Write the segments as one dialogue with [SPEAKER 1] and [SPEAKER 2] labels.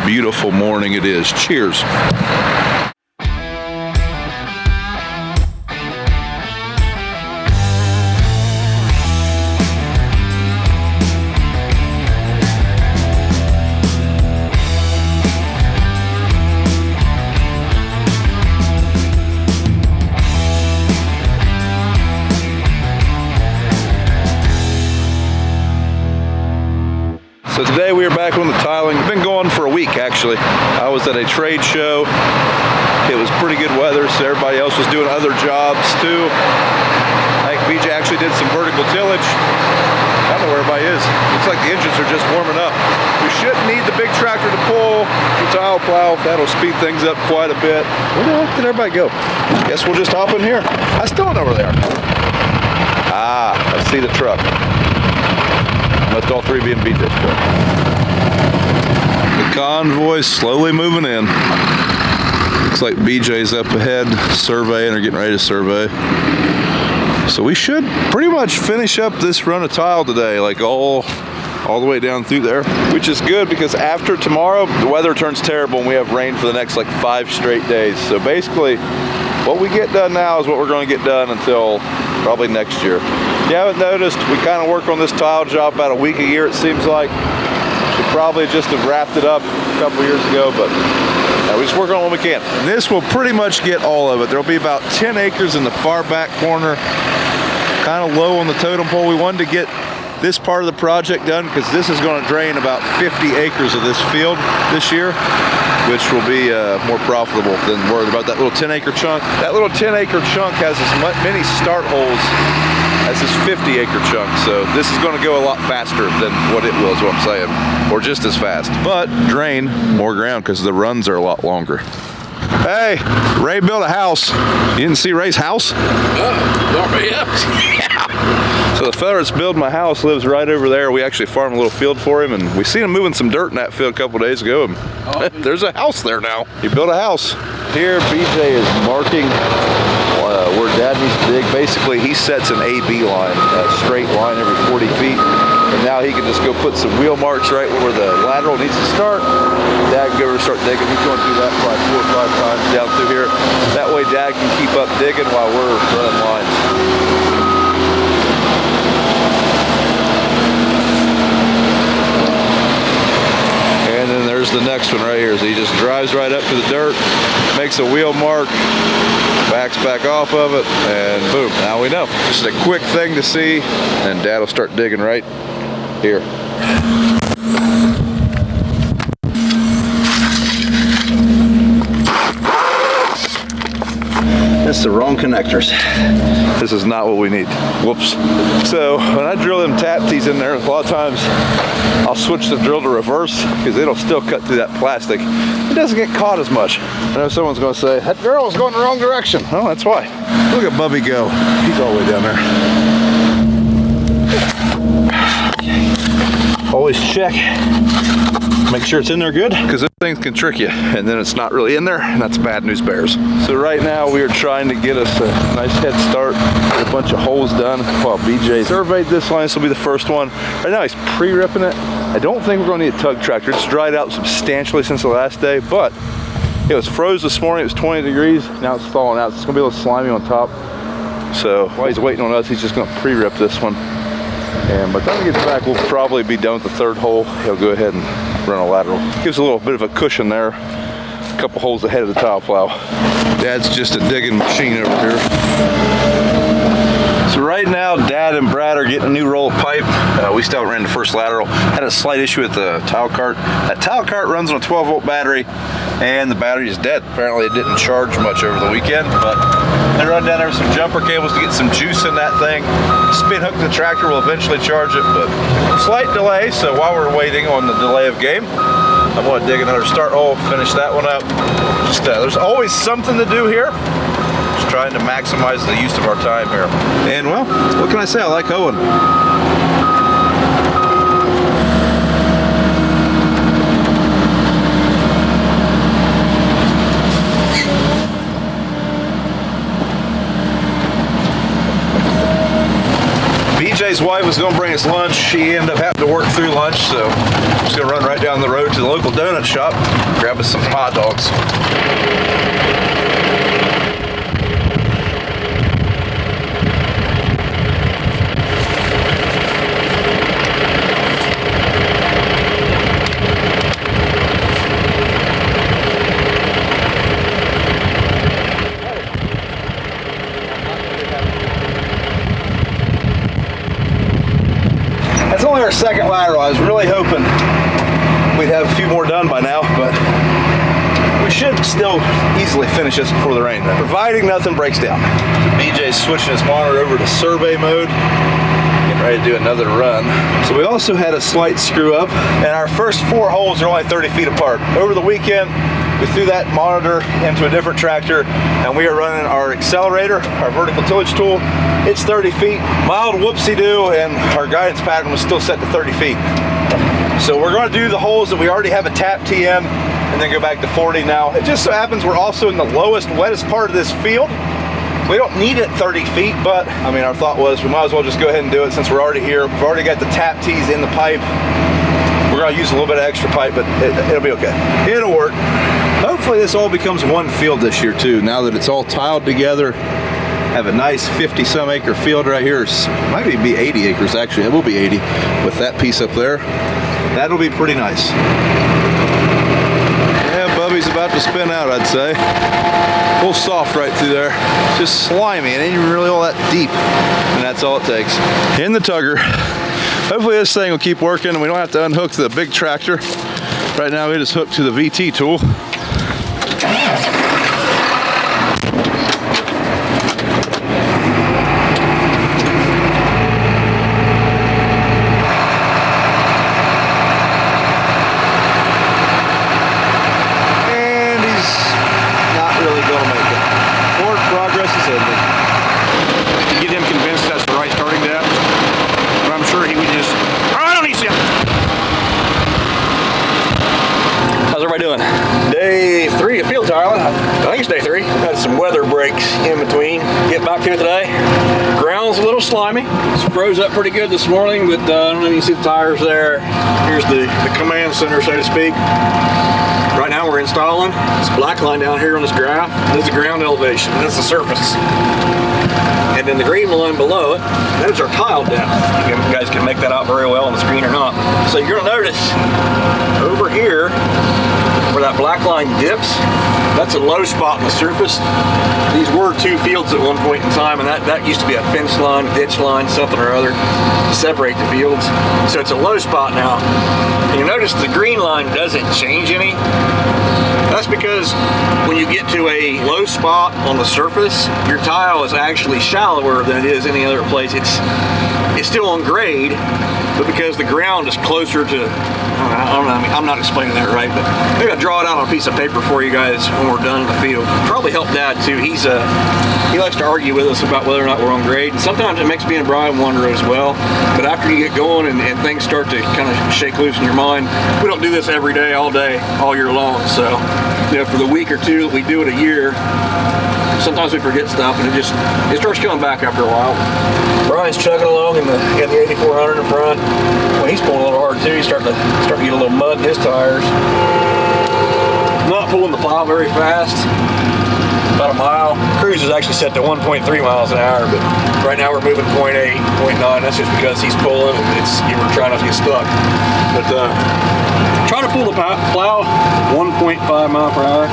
[SPEAKER 1] beautiful morning it is. Cheers. So today we are back on the tiling. We've been going for a week actually. I was at a trade show. It was pretty good weather, so everybody else was doing other jobs too. I think BJ actually did some vertical tillage. I don't know where everybody is. Looks like the engines are just warming up. We shouldn't need the big tractor to pull the tile plow. That'll speed things up quite a bit. Where the heck did everybody go? Guess we'll just hop in here. I still don't know where they are. Ah, I see the truck. Must all three be in BJ's truck. The convoy's slowly moving in. Looks like BJ's up ahead surveying or getting ready to survey. So we should pretty much finish up this run of tile today, like all the way down through there, which is good because after tomorrow, the weather turns terrible and we have rain for the next like 5 straight days. So basically, what we get done now is what we're going to get done until probably next year. If you haven't noticed, we kind of work on this tile job about a week a year, it seems like. Should probably just have wrapped it up a couple years ago, but we just work on what we can. And this will pretty much get all of it. There'll be about 10 acres in the far back corner, kind of low on the totem pole. We wanted to get this part of the project done because this is going to drain about 50 acres of this field this year, which will be more profitable than worried about that little 10-acre chunk. That little 10-acre chunk has as many start holes as this 50-acre chunk, so this is going to go a lot faster than what it will, is what I'm saying, or just as fast, but drain more ground because the runs are a lot longer. Hey, Ray built a house. You didn't see Ray's house? Yeah. So the fella that's building my house lives right over there. We actually farm a little field for him, and we seen him moving some dirt in that field a couple days ago, and there's a house there now. He built a house. Here, BJ is marking where Dad needs to dig. Basically, he sets an A-B line, a straight line every 40 feet. And now he can just go put some wheel marks right where the lateral needs to start. Dad can go over and start digging. He's going to do that probably 4 or 5 times down through here. That way Dad can keep up digging while we're running lines. And then there's the next one right here. So he just drives right up to the dirt, makes a wheel mark, backs back off of it, and boom, now we know. Just a quick thing to see, and Dad will start digging right here. That's the wrong connectors. This is not what we need. Whoops. So when I drill them tap tees in there, a lot of times I'll switch the drill to reverse because it'll still cut through that plastic. It doesn't get caught as much. I know someone's going to say, that girl was going the wrong direction. Oh, that's why. Look at Bubby go. He's all the way down there. Always check. Make sure it's in there good, because those things can trick you, and then it's not really in there, and that's bad news bears. So right now we are trying to get us a nice head start, get a bunch of holes done while BJ surveyed this line. This will be the first one. Right now he's pre-ripping it. I don't think we're going to need a tug tractor. It's dried out substantially since the last day, but it was froze this morning. It was 20 degrees. Now it's thawing out. It's going to be a little slimy on top. So while he's waiting on us, he's just going to pre-rip this one. And by the time he gets back, we'll probably be done with the 3rd hole. He'll go ahead and run a lateral. Gives a little bit of a cushion there. A couple holes ahead of the tile plow. Dad's just a digging machine over here. So right now, Dad and Brad are getting a new roll of pipe. We still ran the first lateral. Had a slight issue with the tile cart. That tile cart runs on a 12-volt battery, and the battery is dead. Apparently it didn't charge much over the weekend, but they run down there with some jumper cables to get some juice in that thing. Spin hook the tractor will eventually charge it, but slight delay. So while we're waiting on the delay of game, I'm going to dig another start hole, finish that one up. Just there's always something to do here. Just trying to maximize the use of our time here. And well, what can I say? I like hoeing. BJ's wife was going to bring us lunch. She ended up having to work through lunch, so I'm just going to run right down the road to the local donut shop, grab us some hot dogs. That's only our second lateral. I was really hoping we'd have a few more done by now, but we should still easily finish this before the rain, providing nothing breaks down. So BJ's switching his monitor over to survey mode, getting ready to do another run. So we also had a slight screw up, and our first 4 holes are only 30 feet apart. Over the weekend, we threw that monitor into a different tractor, and we are running our accelerator, our vertical tillage tool. It's 30 feet, mild whoopsie-doo, and our guidance pattern was still set to 30 feet. So we're going to do the holes that we already have a tap tee in, and then go back to 40 now. It just so happens we're also in the lowest, wettest part of this field. We don't need it 30 feet, but I mean, our thought was we might as well just go ahead and do it since we're already here. We've already got the tap tees in the pipe. We're going to use a little bit of extra pipe, but it'll be okay. It'll work. Hopefully this all becomes one field this year too, now that it's all tiled together. Have a nice 50-some acre field right here. Might be 80 acres actually. It will be 80 with that piece up there. That'll be pretty nice. Yeah, Bubby's about to spin out, I'd say. A little soft right through there. Just slimy. It ain't even really all that deep. And that's all it takes. In the tugger. Hopefully this thing will keep working and we don't have to unhook the big tractor. Right now we just hooked to the VT tool.
[SPEAKER 2] Doing? Day 3 of field tiling. I think it's day 3. Had some weather breaks in between. Get back to it today. Ground's a little slimy. It's froze up pretty good this morning, but I don't know if you can see the tires there. Here's the command center, so to speak. Right now we're installing this black line down here on this graph. This is the ground elevation. That's the surface. And then the green line below it, that is our tile depth. You guys can make that out very well on the screen or not. So you're gonna notice over here, where that black line dips, that's a low spot in the surface. These were 2 fields at one point in time, and that used to be a fence line, ditch line, something or other to separate the fields. So it's a low spot now. And you notice the green line doesn't change any. That's because when you get to a low spot on the surface, your tile is actually shallower than it is any other place. It's still on grade, but because the ground is closer to, I don't know, I mean, I'm not explaining that right, but maybe I'll draw it out on a piece of paper for you guys when we're done in the field. Probably help Dad too. He likes to argue with us about whether or not we're on grade, and sometimes it makes me and Brian wonder as well. But after you get going and things start to kind of shake loose in your mind, we don't do this every day, all year long. So, you know, for the week or 2 that we do it a year, sometimes we forget stuff, and it starts coming back after a while. Brian's chugging along in the 8400 in front. When he's pulling a little hard too, he's starting to get a little mud in his tires. Not pulling the plow very fast. About a mile. Cruise is actually set to 1.3 miles an hour, but right now we're moving 0.8, 0.9. That's just because he's pulling, and we're trying not to get stuck. But try to pull the plow 1.5 mile per hour.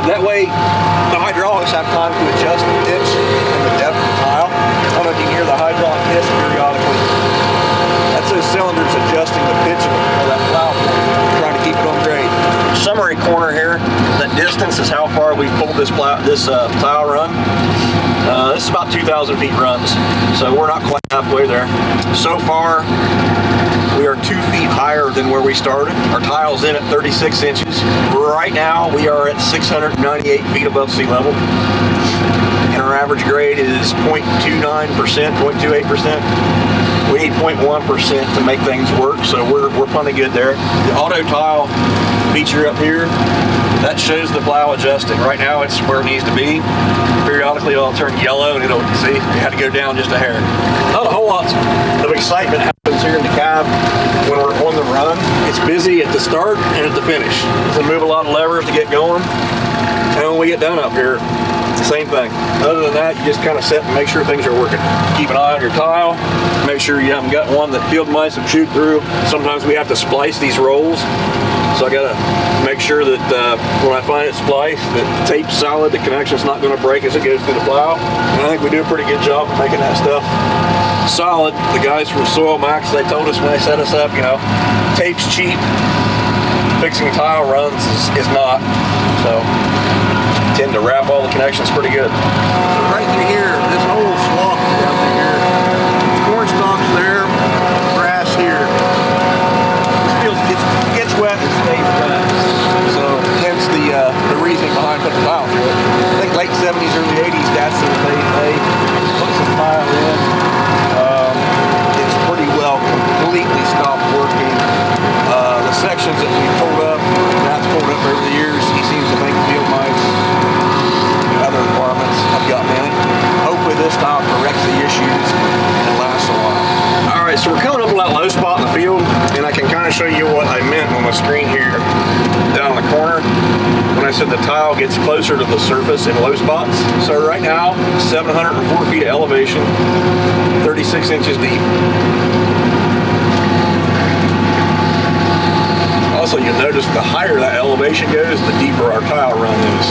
[SPEAKER 2] That way, the hydraulics have time to adjust the pitch and the depth of the tile. I don't know if you can hear the hydraulic hiss periodically. That's those cylinders adjusting the pitch of that plow, trying to keep it on grade. Summary corner here, that distance is how far we've pulled this plow run. This is about 2,000 feet runs, so we're not quite halfway there. So far, we are 2 feet higher than where we started. Our tile's in at 36 inches. Right now, we are at 698 feet above sea level. And our average grade is 0.29%, 0.28%. We need 0.1% to make things work, so we're plenty good there. The auto tile feature up here that shows the plow adjusting. Right now it's where it needs to be. Periodically it'll turn yellow and it'll, see, it had to go down just a hair. Not a whole lot of excitement happens here in the cab when we're on the run. It's busy at the start and at the finish. So move a lot of levers to get going. And when we get done up here, it's the same thing. Other than that, you just kind of sit and make sure things are working. Keep an eye on your tile. Make sure you haven't got one that field mice have chewed through. Sometimes we have to splice these rolls. So I gotta make sure that when I find it spliced, that the tape's solid, the connection's not gonna break as it goes through the plow. And I think we do a pretty good job of making that stuff solid. The guys from Soil Max, they told us when they set us up, you know, tape's cheap. Fixing tile runs is not. So tend to wrap all the connections pretty good. So right through here, this whole swath down through here, corn stalks there, grass here. This field gets wet and stays wet. So hence the reasoning behind putting tile through it. I think late 70s, early 80s, that's when they put some tile in. It's pretty well completely stopped working. The sections that we pulled up, Matt's pulled up over the years, he seems to think field mice and other requirements have gotten in it. Hopefully this tile corrects the issues and lasts a while. Alright, so we're coming up on that low spot in the field, and I can kind of show you what I meant on the screen here down in the corner when I said the tile gets closer to the surface in low spots. So right now, 704 feet of elevation, 36 inches deep. Also, you'll notice the higher that elevation goes, the deeper our tile run is.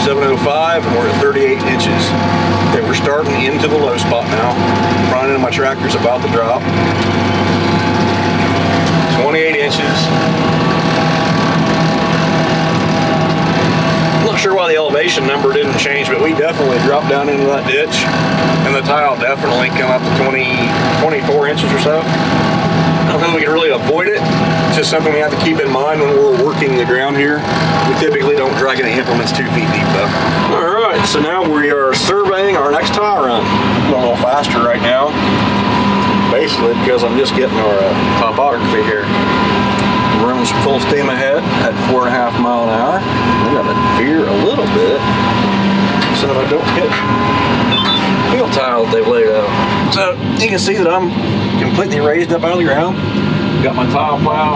[SPEAKER 2] 705 and we're at 38 inches. Okay, we're starting into the low spot now. Front end of my tractor's about to drop. 28 inches. I'm not sure why the elevation number didn't change, but we definitely dropped down into that ditch, and the tile definitely come up to 24 inches or so. I don't know if we can really avoid it. It's just something we have to keep in mind when we're working the ground here. We typically don't drag any implements 2 feet deep though. All right, so now we are surveying our next tile run. I'm going a little faster right now, basically because I'm just getting our topography here. We're running full steam ahead at 4.5 miles an hour. I'm gonna veer a little bit so that I don't hit field tile that they've laid out. So you can see that I'm completely raised up out of the ground. Got my tile plow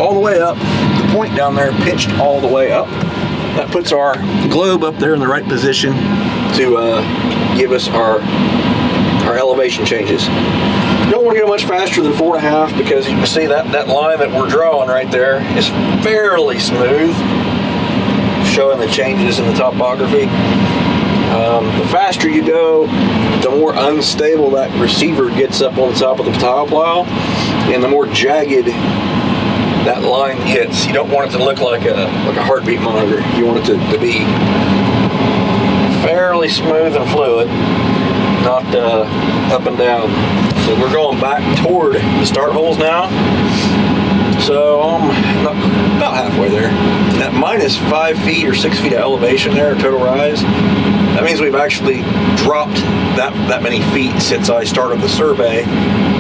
[SPEAKER 2] all the way up. The point down there pitched all the way up. That puts our globe up there in the right position to give us our elevation changes. Don't want to go much faster than 4.5 because you can see that line that we're drawing right there is fairly smooth, showing the changes in the topography. The faster you go, the more unstable that receiver gets up on the top of the tile plow, and the more jagged that line hits. You don't want it to look like a heartbeat monitor. You want it to be fairly smooth and fluid, not up and down. So we're going back toward the start holes now. So I'm about halfway there. At minus 5 feet or 6 feet of elevation there, total rise. That means we've actually dropped that many feet since I started the survey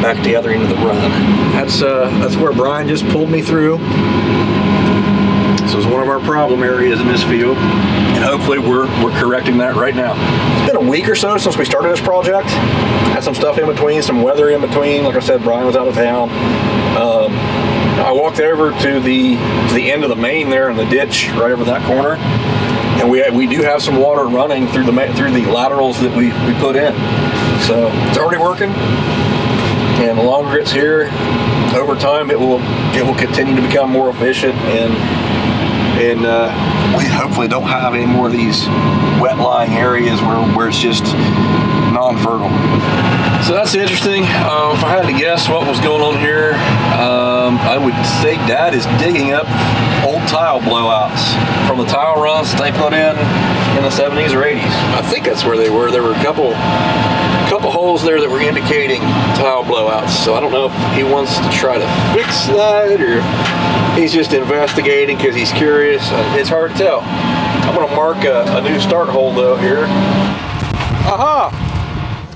[SPEAKER 2] back to the other end of the run. That's where Brian just pulled me through. This is one of our problem areas in this field, and hopefully we're correcting that right now. It's been a week or so since we started this project. Had some stuff in between, some weather in between. Like I said, Brian was out of town. I walked over to the end of the main there in the ditch right over that corner, and we do have some water running through the laterals that we put in. So it's already working, and the longer it's here, over time it will continue to become more efficient, and we hopefully don't have any more of these wet lying areas where it's just non-fertile. So that's interesting. If I had to guess what was going on here, I would say Dad is digging up old tile blowouts from the tile runs that they put in the 70s or 80s. I think that's where they were. There were a couple holes there that were indicating tile blowouts. So I don't know if he wants to try to fix that or if he's just investigating because he's curious. It's hard to tell. I'm going to mark a new start hole though here. Aha!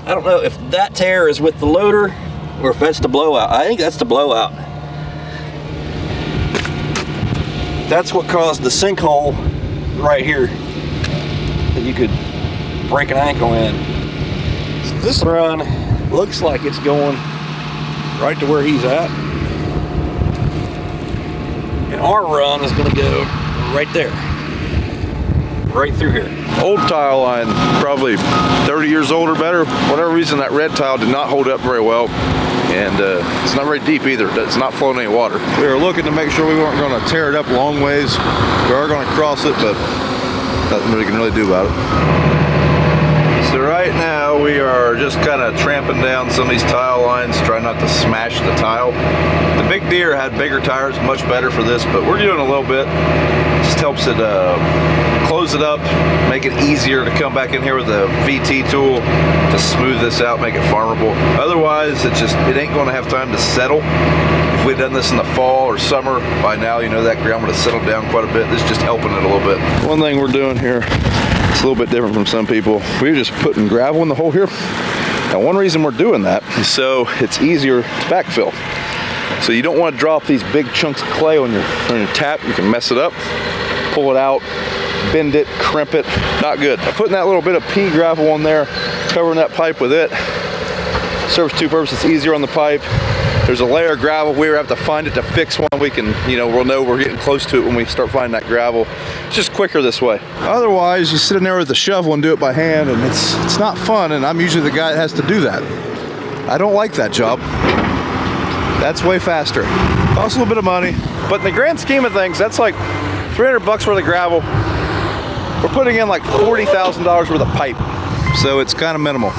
[SPEAKER 2] I don't know if that tear is with the loader or if that's the blowout. I think that's the blowout. That's what caused the sinkhole right here that you could break an ankle in. So this run looks like it's going right to where he's at. And our run is going to go right there. Right through here.
[SPEAKER 1] Old tile line, probably 30 years old or better. For whatever reason, that red tile did not hold up very well. And it's not very deep either. It's not flowing any water. We were looking to make sure we weren't going to tear it up long ways. We are going to cross it, but nothing we can really do about it. So right now we are just kind of tramping down some of these tile lines, trying not to smash the tile. The big deer had bigger tires, much better for this, but we're doing a little bit. Just helps it close it up, make it easier to come back in here with a VT tool to smooth this out, make it farmable. Otherwise, it ain't going to have time to settle. If we'd done this in the fall or summer, by now you know that ground would have settled down quite a bit. This is just helping it a little bit. One thing we're doing here, it's a little bit different from some people. We're just putting gravel in the hole here. And one reason we're doing that is so it's easier to backfill. So you don't want to drop these big chunks of clay on your tap. You can mess it up, pull it out, bend it, crimp it. Not good. Putting that little bit of pea gravel on there, covering that pipe with it, serves two purposes. It's easier on the pipe. There's a layer of gravel. We have to find it to fix one. We can, we'll know we're getting close to it when we start finding that gravel. It's just quicker this way. Otherwise, you sit in there with the shovel and do it by hand, and it's not fun, and I'm usually the guy that has to do that. I don't like that job. That's way faster. Costs a little bit of money, but in the grand scheme of things, that's like 300 bucks worth of gravel. We're putting in like $40,000 worth of pipe, so it's kind of minimal.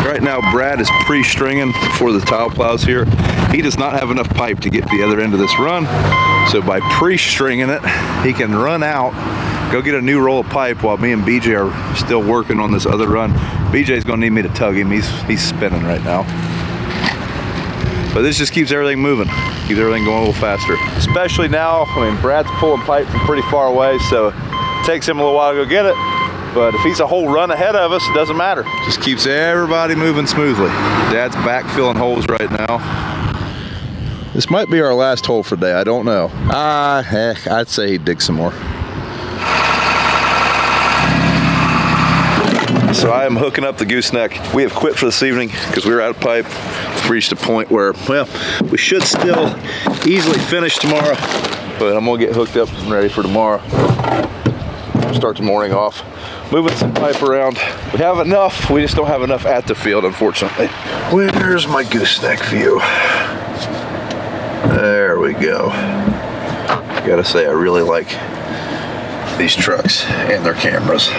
[SPEAKER 1] Right now, Brad is pre-stringing for the tile plows here. He does not have enough pipe to get to the other end of this run, so by pre-stringing it, he can run out, go get a new roll of pipe while me and BJ are still working on this other run. BJ's gonna need me to tug him. He's spinning right now. But this just keeps everything moving, keeps everything going a little faster. Especially now, Brad's pulling pipe from pretty far away, so it takes him a little while to go get it. But if he's a whole run ahead of us, it doesn't matter. Just keeps everybody moving smoothly. Dad's backfilling holes right now. This might be our last hole for the day, I don't know. Heck, I'd say he'd dig some more. So I am hooking up the gooseneck. We have quit for this evening because we were out of pipe. We've reached a point where, well, we should still easily finish tomorrow, but I'm gonna get hooked up and ready for tomorrow. Start the morning off. Moving some pipe around. We have enough, we just don't have enough at the field, unfortunately. Where's my gooseneck view? There we go. Gotta say, I really like these trucks and their cameras.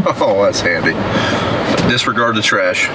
[SPEAKER 1] Oh, that's handy. Disregard the trash.